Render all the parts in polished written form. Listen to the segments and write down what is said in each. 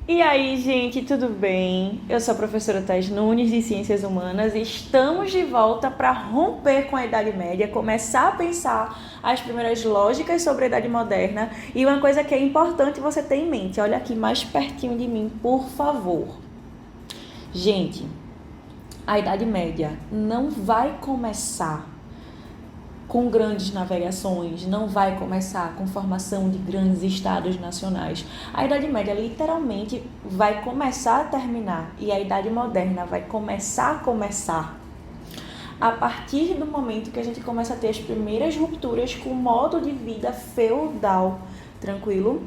E aí, gente, tudo bem? Eu sou a professora Thais Nunes, de Ciências Humanas, e estamos de volta para romper com a Idade Média, começar a pensar as primeiras lógicas sobre a Idade Moderna. E uma coisa que é importante você ter em mente, olha aqui mais pertinho de mim, por favor. Gente, a Idade Média não vai começar com grandes navegações, não vai começar com formação de grandes estados nacionais. A Idade Média literalmente vai começar a terminar e a Idade Moderna vai começar a partir do momento que a gente começa a ter as primeiras rupturas com o modo de vida feudal, tranquilo?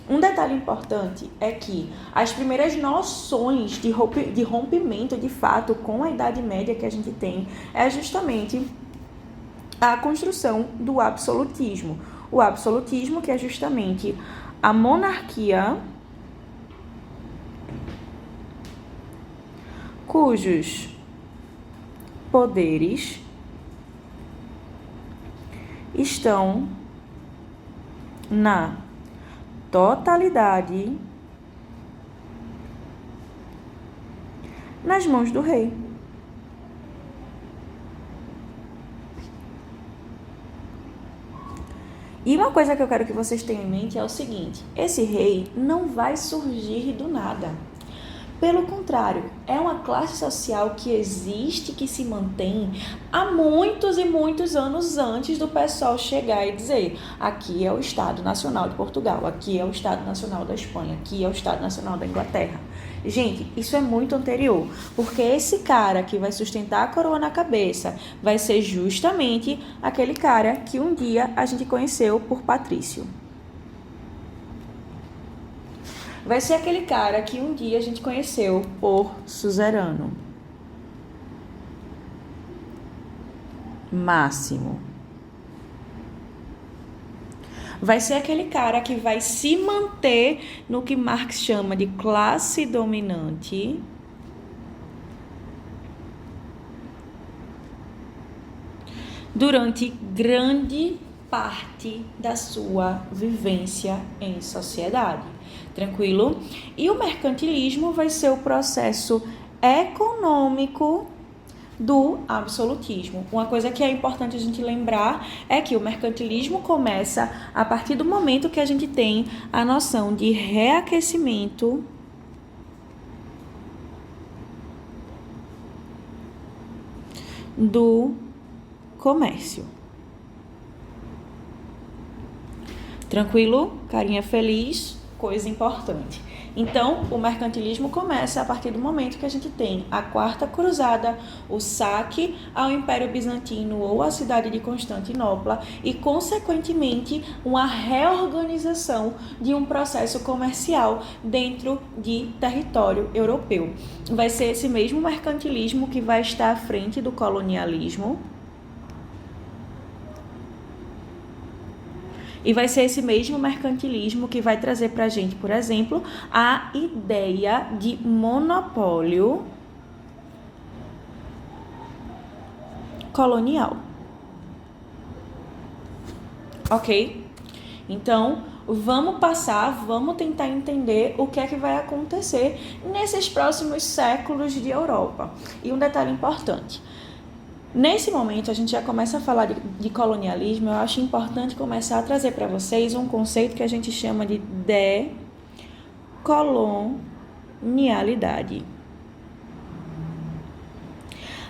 Um detalhe importante é que as primeiras noções de rompimento de fato com a Idade Média que a gente tem é justamente a construção do absolutismo. O absolutismo, que é justamente a monarquia cujos poderes estão na totalidade nas mãos do rei. E uma coisa que eu quero que vocês tenham em mente é o seguinte: esse rei não vai surgir do nada. Pelo contrário, é uma classe social que existe, que se mantém há muitos e muitos anos antes do pessoal chegar e dizer: aqui é o Estado Nacional de Portugal, aqui é o Estado Nacional da Espanha, aqui é o Estado Nacional da Inglaterra. Gente, isso é muito anterior, porque esse cara que vai sustentar a coroa na cabeça vai ser justamente aquele cara que um dia a gente conheceu por Patrício. Vai ser aquele cara que um dia a gente conheceu por suzerano. Máximo. Vai ser aquele cara que vai se manter no que Marx chama de classe dominante durante grande parte da sua vivência em sociedade. Tranquilo? E o mercantilismo vai ser o processo econômico do absolutismo. Uma coisa que é importante a gente lembrar é que o mercantilismo começa a partir do momento que a gente tem a noção de reaquecimento do comércio. Tranquilo? Carinha feliz? Coisa importante. Então, o mercantilismo começa a partir do momento que a gente tem a Quarta Cruzada, o saque ao Império Bizantino ou à cidade de Constantinopla e, consequentemente, uma reorganização de um processo comercial dentro de território europeu. Vai ser esse mesmo mercantilismo que vai estar à frente do colonialismo. E vai ser esse mesmo mercantilismo que vai trazer para a gente, por exemplo, a ideia de monopólio colonial. Ok? Então, vamos tentar entender o que é que vai acontecer nesses próximos séculos de Europa. E um detalhe importante. Nesse momento, a gente já começa a falar de colonialismo. Eu acho importante começar a trazer para vocês um conceito que a gente chama de decolonialidade.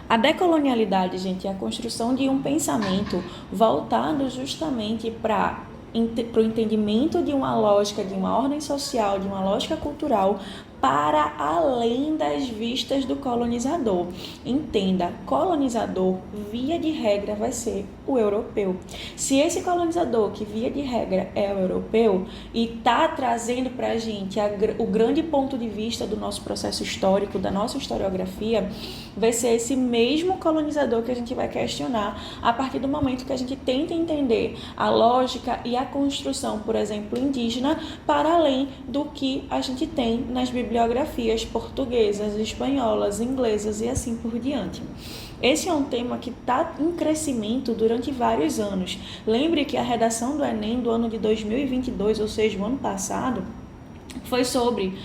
A decolonialidade, gente, é a construção de um pensamento voltado justamente para o entendimento de uma lógica, de uma ordem social, de uma lógica cultural, para além das vistas do colonizador. Entenda, colonizador, via de regra, vai ser o europeu. Se esse colonizador, que via de regra é o europeu, e está trazendo para a gente o grande ponto de vista do nosso processo histórico, da nossa historiografia, vai ser esse mesmo colonizador que a gente vai questionar a partir do momento que a gente tenta entender a lógica e a construção, por exemplo, indígena, para além do que a gente tem nas bibliografias portuguesas, espanholas, inglesas e assim por diante. Esse é um tema que está em crescimento durante vários anos. Lembre que a redação do Enem do ano de 2022, ou seja, o ano passado, foi sobre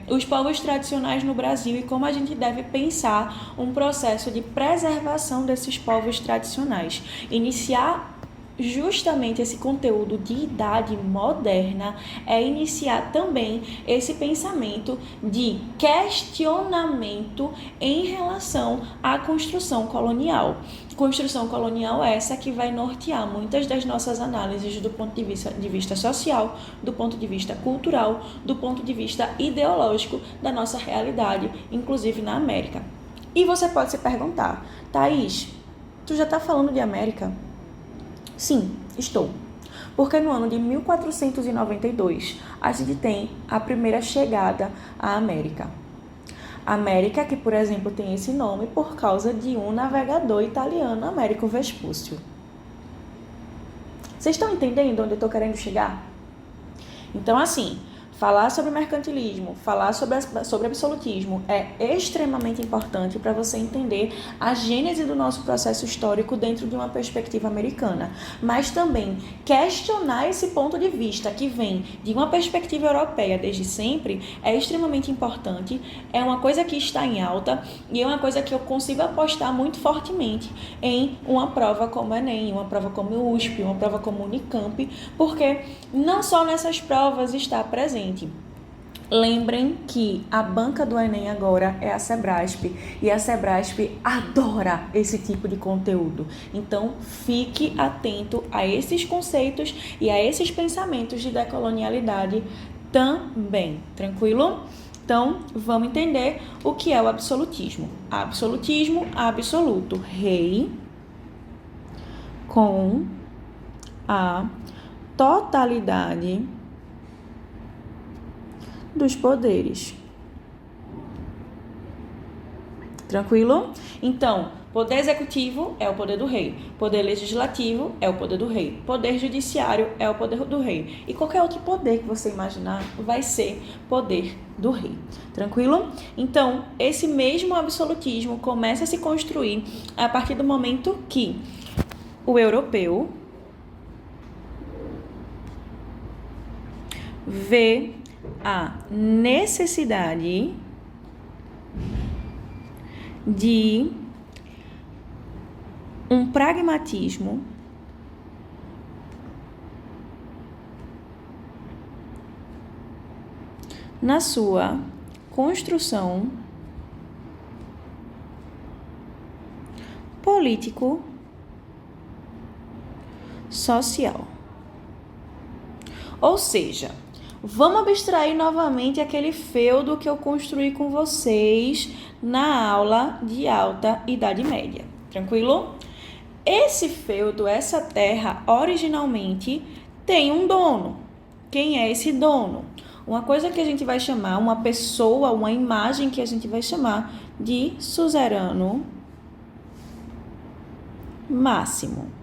os povos tradicionais no Brasil e como a gente deve pensar um processo de preservação desses povos tradicionais. Iniciar justamente esse conteúdo de idade moderna é iniciar também esse pensamento de questionamento em relação à construção colonial. Construção colonial essa que vai nortear muitas das nossas análises do ponto de vista social, do ponto de vista cultural, do ponto de vista ideológico da nossa realidade, inclusive na América. E você pode se perguntar, Thaís, tu já está falando de América? Sim, estou. Porque no ano de 1492, a gente tem a primeira chegada à América. América, que, por exemplo, tem esse nome por causa de um navegador italiano, Américo Vespúcio. Vocês estão entendendo onde eu estou querendo chegar? Então, assim, falar sobre mercantilismo, falar sobre absolutismo é extremamente importante para você entender a gênese do nosso processo histórico dentro de uma perspectiva americana. Mas também questionar esse ponto de vista que vem de uma perspectiva europeia desde sempre é extremamente importante, é uma coisa que está em alta e é uma coisa que eu consigo apostar muito fortemente em uma prova como o Enem, uma prova como o USP, uma prova como o Unicamp, porque não só nessas provas está presente. Lembrem que a banca do Enem agora é a Sebrasp e a Sebrasp adora esse tipo de conteúdo. Então, fique atento a esses conceitos e a esses pensamentos de decolonialidade também, tranquilo? Então, vamos entender o que é o absolutismo. Absolutismo, absoluto, rei com a totalidade dos poderes. Tranquilo? Então, poder executivo é o poder do rei. Poder legislativo é o poder do rei. Poder judiciário é o poder do rei. E qualquer outro poder que você imaginar vai ser poder do rei. Tranquilo? Então, esse mesmo absolutismo começa a se construir a partir do momento que o europeu vê a necessidade de um pragmatismo na sua construção político-social. Ou seja, vamos abstrair novamente aquele feudo que eu construí com vocês na aula de Alta Idade Média. Tranquilo? Esse feudo, essa terra, originalmente tem um dono. Quem é esse dono? Uma coisa que a gente vai chamar, uma pessoa, uma imagem que a gente vai chamar de suzerano máximo.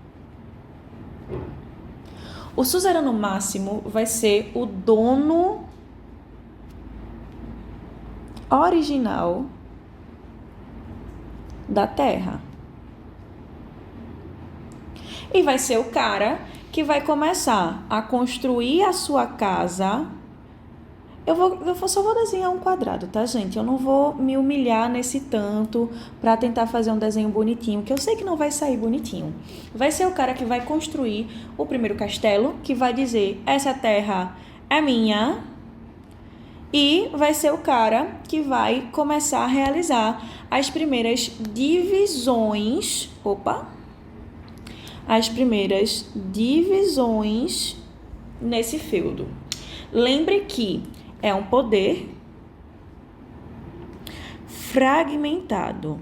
O suzerano máximo vai ser o dono original da terra. E vai ser o cara que vai começar a construir a sua casa. Eu só vou desenhar um quadrado, tá, gente? Eu não vou me humilhar nesse tanto para tentar fazer um desenho bonitinho, que eu sei que não vai sair bonitinho. Vai ser o cara que vai construir o primeiro castelo, que vai dizer, essa terra é minha. E vai ser o cara que vai começar a realizar as primeiras divisões. As primeiras divisões nesse feudo. Lembre que é um poder fragmentado.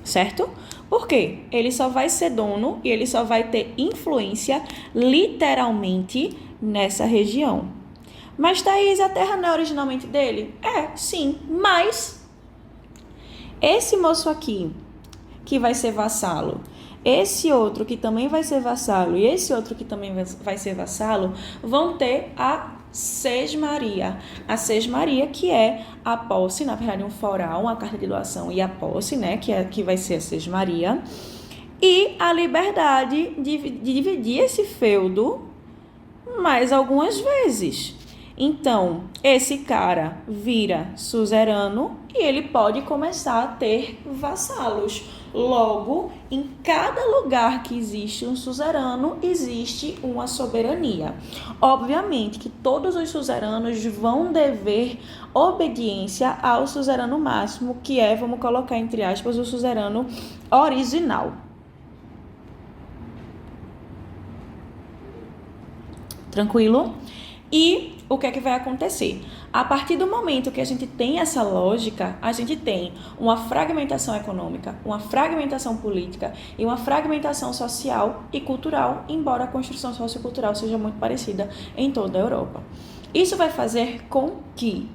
Certo? Por quê? Ele só vai ser dono e ele só vai ter influência literalmente nessa região. Mas, Thaís, a terra não é originalmente dele? É, sim. Mas esse moço aqui, que vai ser vassalo, esse outro que também vai ser vassalo e esse outro que também vai ser vassalo, vão ter a sesmaria. A sesmaria, que é a posse, na verdade, um foral, uma carta de doação e a posse, né, que vai ser a sesmaria, e a liberdade de dividir esse feudo mais algumas vezes. Então, esse cara vira suzerano e ele pode começar a ter vassalos. Logo, em cada lugar que existe um suzerano, existe uma soberania. Obviamente que todos os suzeranos vão dever obediência ao suzerano máximo, que é, vamos colocar entre aspas, o suzerano original. Tranquilo? E o que é que vai acontecer? A partir do momento que a gente tem essa lógica, a gente tem uma fragmentação econômica, uma fragmentação política e uma fragmentação social e cultural, embora a construção sociocultural seja muito parecida em toda a Europa. Isso vai fazer com que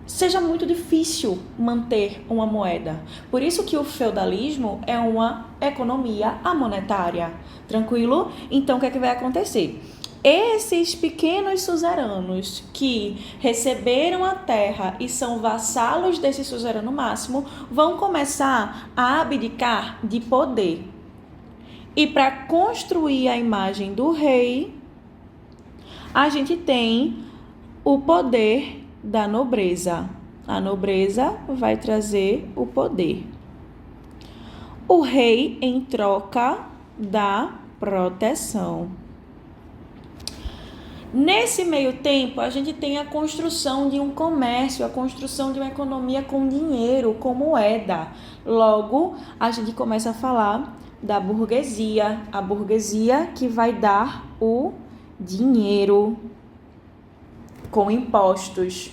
seja muito difícil manter uma moeda. Por isso que o feudalismo é uma economia amonetária. Tranquilo? Então, o que é que vai acontecer? Esses pequenos suzeranos que receberam a terra e são vassalos desse suzerano máximo vão começar a abdicar de poder. E para construir a imagem do rei, a gente tem o poder da nobreza. A nobreza vai trazer o poder. O rei em troca da proteção. Nesse meio tempo, a gente tem a construção de um comércio, a construção de uma economia com dinheiro, com moeda. Logo, a gente começa a falar da burguesia, a burguesia que vai dar o dinheiro com impostos.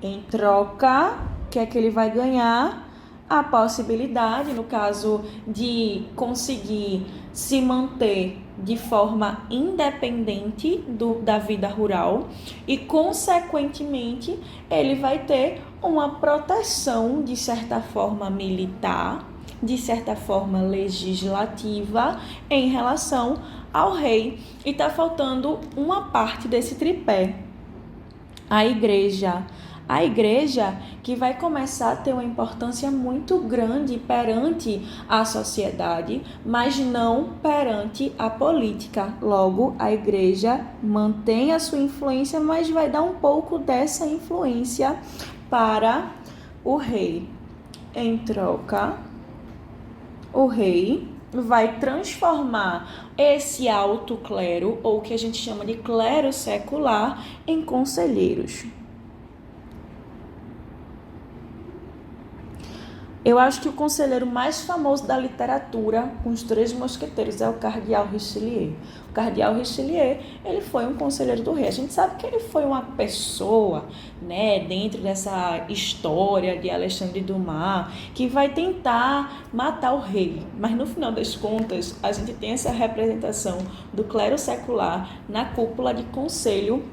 Em troca, o que é que ele vai ganhar? A possibilidade, no caso de conseguir se manter de forma independente da vida rural e, consequentemente, ele vai ter uma proteção, de certa forma, militar, de certa forma, legislativa, em relação ao rei. E está faltando uma parte desse tripé, a igreja. A igreja que vai começar a ter uma importância muito grande perante a sociedade, mas não perante a política. Logo, a igreja mantém a sua influência, mas vai dar um pouco dessa influência para o rei. Em troca, o rei vai transformar esse alto clero, ou o que a gente chama de clero secular, em conselheiros. Eu acho que o conselheiro mais famoso da literatura, com os Três Mosqueteiros, é o Cardeal Richelieu. O Cardeal Richelieu, ele foi um conselheiro do rei. A gente sabe que ele foi uma pessoa, né, dentro dessa história de Alexandre Dumas, que vai tentar matar o rei. Mas no final das contas, a gente tem essa representação do clero secular na cúpula de conselho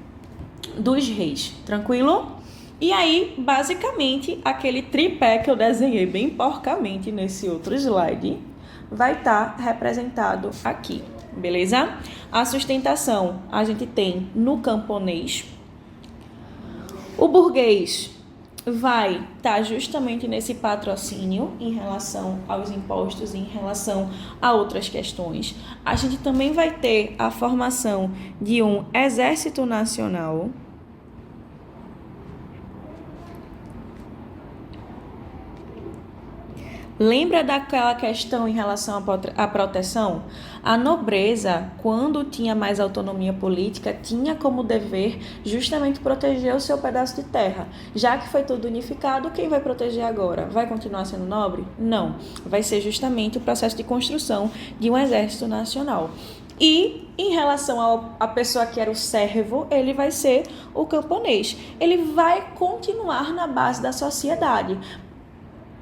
dos reis. Tranquilo? E aí, basicamente, aquele tripé que eu desenhei bem porcamente nesse outro slide vai estar representado aqui, beleza? A sustentação a gente tem no camponês. O burguês vai estar justamente nesse patrocínio em relação aos impostos e em relação a outras questões. A gente também vai ter a formação de um exército nacional. Lembra daquela questão em relação à proteção? A nobreza, quando tinha mais autonomia política, tinha como dever justamente proteger o seu pedaço de terra. Já que foi tudo unificado, quem vai proteger agora? Vai continuar sendo nobre? Não. Vai ser justamente o processo de construção de um exército nacional. E em relação à pessoa que era o servo, ele vai ser o camponês. Ele vai continuar na base da sociedade,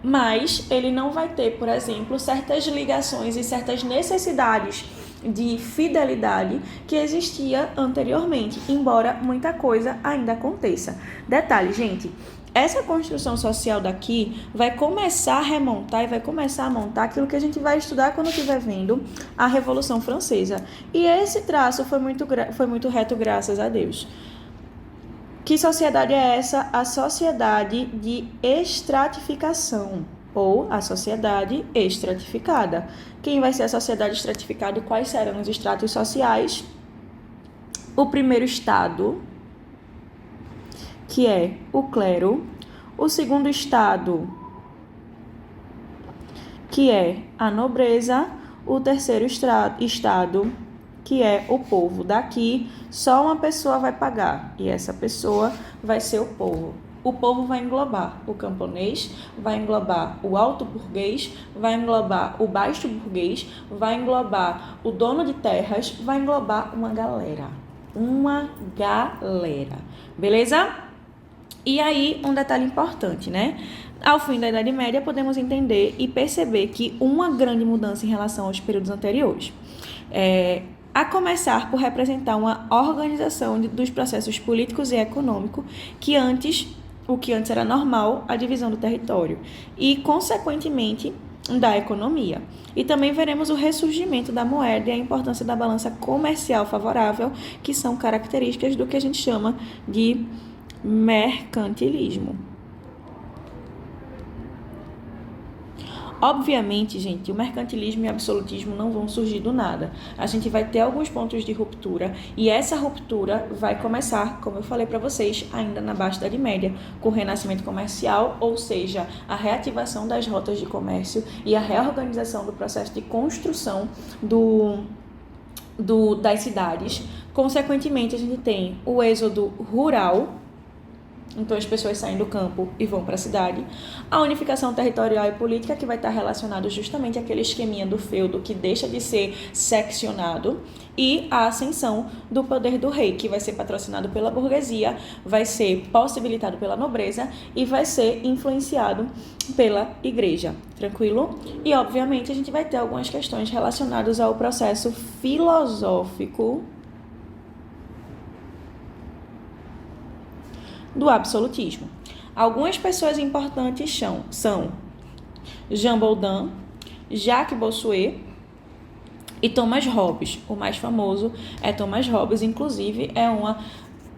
mas ele não vai ter, por exemplo, certas ligações e certas necessidades de fidelidade que existia anteriormente, embora muita coisa ainda aconteça. Detalhe, gente, essa construção social daqui vai começar a remontar e vai começar a montar aquilo que a gente vai estudar quando estiver vendo a Revolução Francesa. E esse traço foi muito reto, graças a Deus. Que sociedade é essa? A sociedade de estratificação, ou a sociedade estratificada. Quem vai ser a sociedade estratificada? Quais serão os estratos sociais? o primeiro estado, que é o clero, o segundo estado, que é a nobreza, o terceiro estado, que é o povo. Daqui, só uma pessoa vai pagar, e essa pessoa vai ser o povo. O povo vai englobar o camponês, vai englobar o alto burguês, vai englobar o baixo burguês, vai englobar o dono de terras, vai englobar uma galera. Beleza? E aí, um detalhe importante, né? Ao fim da Idade Média, podemos entender e perceber que uma grande mudança em relação aos períodos anteriores a começar por representar uma organização dos processos políticos e econômicos o que antes era normal, a divisão do território e, consequentemente, da economia. E também veremos o ressurgimento da moeda e a importância da balança comercial favorável, que são características do que a gente chama de mercantilismo. Obviamente, gente, o mercantilismo e o absolutismo não vão surgir do nada. A gente vai ter alguns pontos de ruptura e essa ruptura vai começar, como eu falei para vocês, ainda na Baixa Idade Média, com o renascimento comercial, ou seja, a reativação das rotas de comércio e a reorganização do processo de construção das cidades. Consequentemente, a gente tem o êxodo rural. Então, as pessoas saem do campo e vão para a cidade. A unificação territorial e política, que vai estar relacionado justamente àquele esqueminha do feudo que deixa de ser seccionado. E a ascensão do poder do rei, que vai ser patrocinado pela burguesia, vai ser possibilitado pela nobreza e vai ser influenciado pela igreja. Tranquilo? E, obviamente, a gente vai ter algumas questões relacionadas ao processo filosófico do absolutismo. Algumas pessoas importantes são Jean Baudin, Jacques Bossuet e Thomas Hobbes. O mais famoso é Thomas Hobbes, inclusive é uma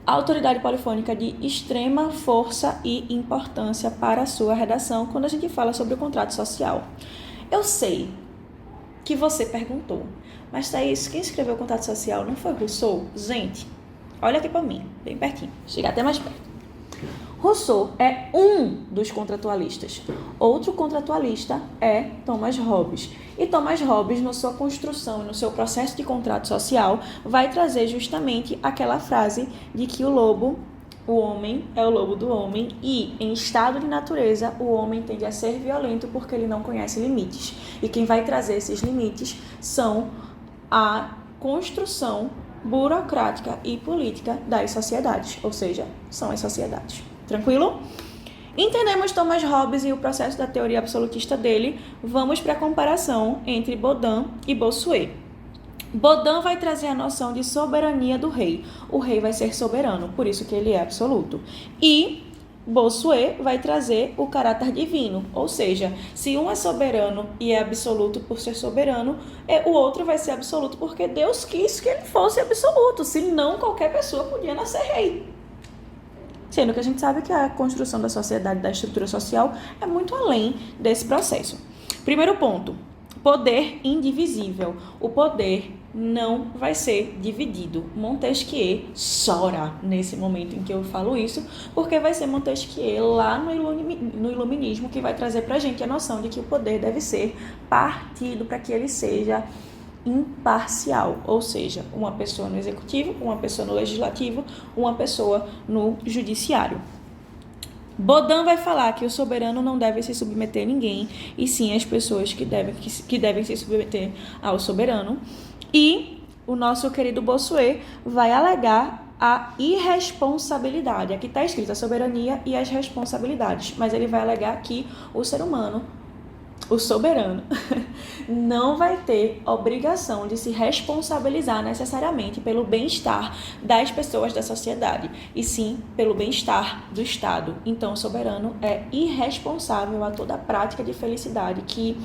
autoridade polifônica de extrema força e importância para a sua redação quando a gente fala sobre o contrato social. Eu sei que você perguntou, mas Thaís, quem escreveu o contrato social não foi Rousseau? Gente, olha aqui para mim, bem pertinho, chega até mais perto. Rousseau é um dos contratualistas. Outro contratualista é Thomas Hobbes. E Thomas Hobbes, na sua construção e no seu processo de contrato social, vai trazer justamente aquela frase de que o homem é o lobo do homem e, em estado de natureza, o homem tende a ser violento porque ele não conhece limites. E quem vai trazer esses limites são a construção burocrática e política das sociedades, ou seja, são as sociedades. Tranquilo? Entendemos Thomas Hobbes e o processo da teoria absolutista dele. Vamos para a comparação entre Baudin e Bossuet. Baudin vai trazer a noção de soberania do rei. O rei vai ser soberano, por isso que ele é absoluto. E Bossuet vai trazer o caráter divino, ou seja, se um é soberano e é absoluto por ser soberano, o outro vai ser absoluto porque Deus quis que ele fosse absoluto, senão qualquer pessoa podia nascer rei. Sendo que a gente sabe que a construção da sociedade, da estrutura social, é muito além desse processo. Primeiro ponto, poder indivisível. O poder não vai ser dividido. Montesquieu chora nesse momento em que eu falo isso, porque vai ser Montesquieu lá no iluminismo que vai trazer pra gente a noção de que o poder deve ser partido para que ele seja imparcial, ou seja, uma pessoa no executivo, uma pessoa no legislativo, uma pessoa no judiciário. Baudin vai falar que o soberano não deve se submeter a ninguém, e sim as pessoas que devem se submeter ao soberano. E o nosso querido Bossuet vai alegar a irresponsabilidade. Aqui está escrito a soberania e as responsabilidades, mas ele vai alegar que o ser humano, o soberano, não vai ter obrigação de se responsabilizar necessariamente pelo bem-estar das pessoas da sociedade, e sim pelo bem-estar do Estado. Então, o soberano é irresponsável a toda a prática de felicidade que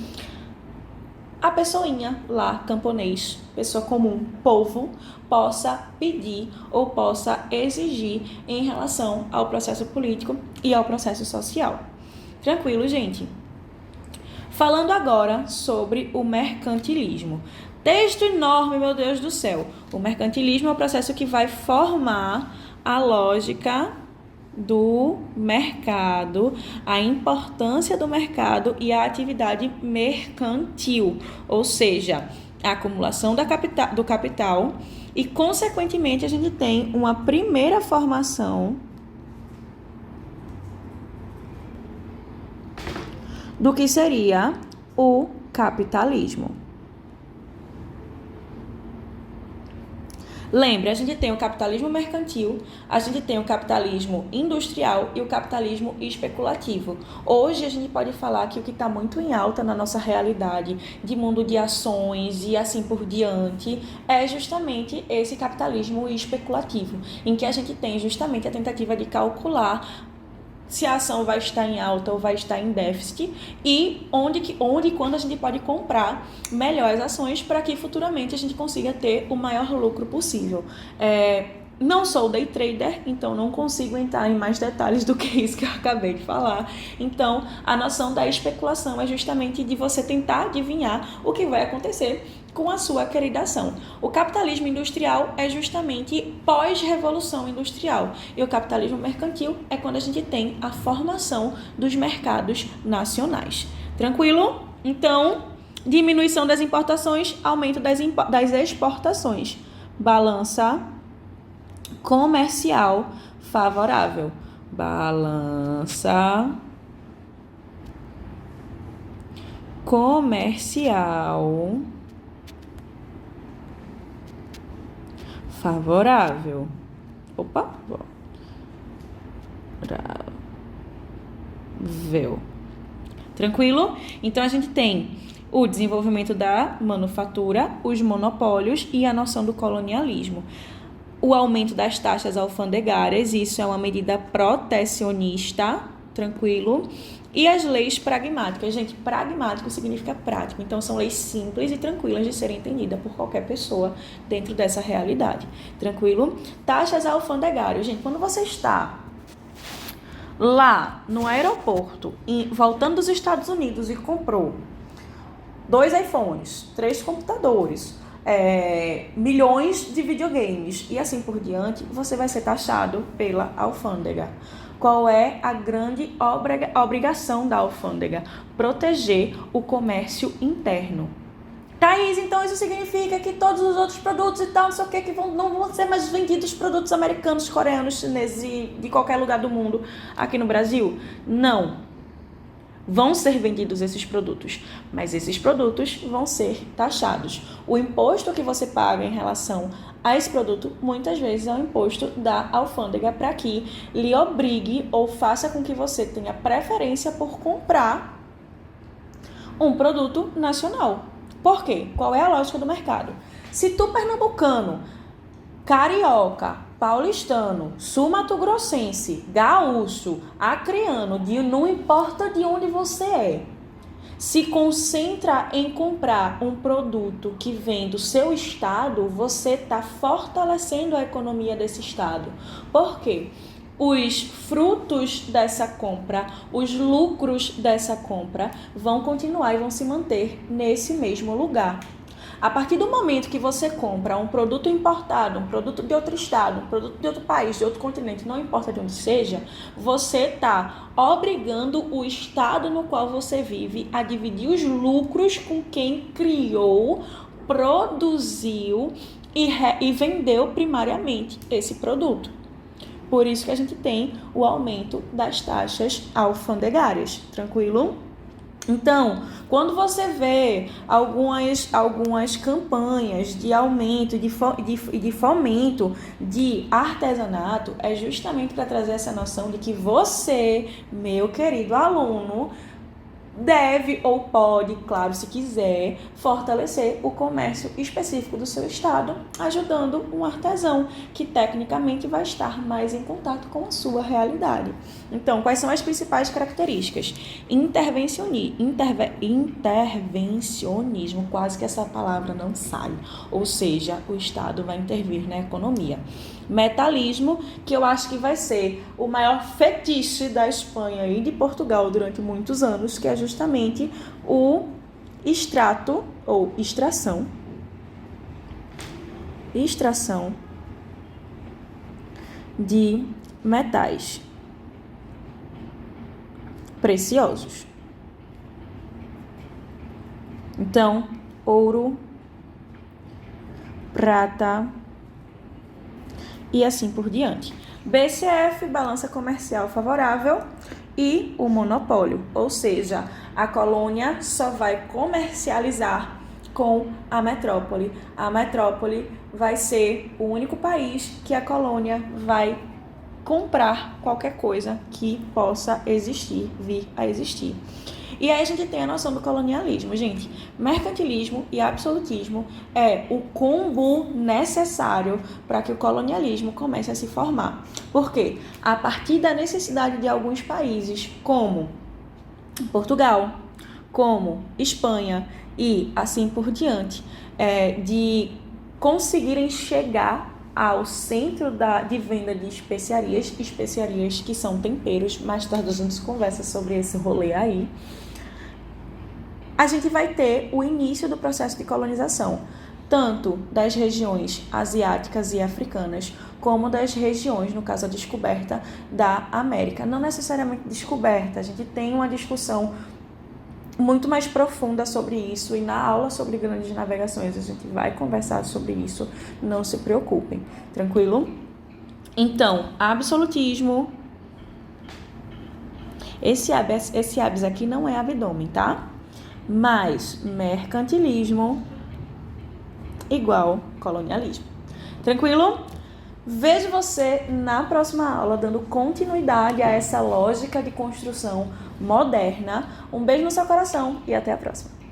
a pessoinha lá, camponês, pessoa comum, povo, possa pedir ou possa exigir em relação ao processo político e ao processo social. Tranquilo, gente? Falando agora sobre o mercantilismo. Texto enorme, meu Deus do céu. O mercantilismo é o processo que vai formar a lógica do mercado, a importância do mercado e a atividade mercantil, ou seja, a acumulação do capital e, consequentemente, a gente tem uma primeira formação do que seria o capitalismo. Lembre, a gente tem o capitalismo mercantil, a gente tem o capitalismo industrial e o capitalismo especulativo. Hoje a gente pode falar que o que está muito em alta na nossa realidade de mundo de ações e assim por diante é justamente esse capitalismo especulativo, em que a gente tem justamente a tentativa de calcular se a ação vai estar em alta ou vai estar em déficit e onde e quando a gente pode comprar melhor as ações para que futuramente a gente consiga ter o maior lucro possível. Não sou day trader, então não consigo entrar em mais detalhes do que isso que eu acabei de falar. Então, a noção da especulação é justamente de você tentar adivinhar o que vai acontecer com a sua querida ação. O capitalismo industrial é justamente pós-revolução industrial e o capitalismo mercantil é quando a gente tem a formação dos mercados nacionais. Tranquilo? Então, diminuição das importações, aumento das exportações. Balança comercial favorável. Balança comercial favorável. Opa, favorável. Tranquilo? Então a gente tem o desenvolvimento da manufatura, os monopólios e a noção do colonialismo. O aumento das taxas alfandegárias, isso é uma medida protecionista, tranquilo? E as leis pragmáticas. Gente, pragmático significa prático. Então, são leis simples e tranquilas de serem entendidas por qualquer pessoa dentro dessa realidade. Tranquilo? Taxas alfandegárias. Gente, quando você está lá no aeroporto, voltando dos Estados Unidos e comprou 2 iPhones, 3 computadores, milhões de videogames e assim por diante, você vai ser taxado pela alfândega. Qual é a grande obrigação da alfândega? Proteger o comércio interno. Thaís, então isso significa que todos os outros produtos e tal, não sei o que não vão ser mais vendidos produtos americanos, coreanos, chineses e de qualquer lugar do mundo aqui no Brasil? Não. Vão ser vendidos esses produtos, mas esses produtos vão ser taxados. O imposto que você paga em relação a esse produto, muitas vezes é o imposto da alfândega para que lhe obrigue ou faça com que você tenha preferência por comprar um produto nacional. Por quê? Qual é a lógica do mercado? Se tu, pernambucano, carioca, paulistano, sul-mato-grossense, gaúcho, acreano, não importa de onde você é, se concentra em comprar um produto que vem do seu estado, você está fortalecendo a economia desse estado. Por quê? Os frutos dessa compra, os lucros dessa compra vão continuar e vão se manter nesse mesmo lugar. A partir do momento que você compra um produto importado, um produto de outro estado, um produto de outro país, de outro continente, não importa de onde seja, você está obrigando o estado no qual você vive a dividir os lucros com quem criou, produziu e vendeu primariamente esse produto. Por isso que a gente tem o aumento das taxas alfandegárias. Tranquilo? Então, quando você vê algumas campanhas de aumento, de fomento de artesanato, é justamente para trazer essa noção de que você, meu querido aluno, deve ou pode, claro, se quiser, fortalecer o comércio específico do seu estado, ajudando um artesão que tecnicamente vai estar mais em contato com a sua realidade. Então, quais são as principais características? Intervencionismo, quase que essa palavra não sai, ou seja, o Estado vai intervir na economia. Metalismo, que eu acho que vai ser o maior fetiche da Espanha e de Portugal durante muitos anos, que é justamente o extrato ou extração extração de metais preciosos. Então, ouro, prata e assim por diante. BCF, balança comercial favorável, e o monopólio, ou seja, a colônia só vai comercializar com a metrópole. A metrópole vai ser o único país que a colônia vai comprar qualquer coisa que possa existir, vir a existir. E aí a gente tem a noção do colonialismo, gente. Mercantilismo e absolutismo é o combo necessário para que o colonialismo comece a se formar. Por quê? A partir da necessidade de alguns países, como Portugal, como Espanha e assim por diante, de conseguirem chegar ao centro de venda de especiarias que são temperos. Mais tarde a gente conversa sobre esse rolê aí. A gente vai ter o início do processo de colonização, tanto das regiões asiáticas e africanas, como das regiões, no caso a descoberta da América. Não necessariamente descoberta, a gente tem uma discussão muito mais profunda sobre isso, e na aula sobre grandes navegações a gente vai conversar sobre isso, não se preocupem, tranquilo? Então, absolutismo, esse hábis aqui não é abdômen, tá? Mais mercantilismo igual colonialismo. Tranquilo? Vejo você na próxima aula dando continuidade a essa lógica de construção moderna. Um beijo no seu coração e até a próxima.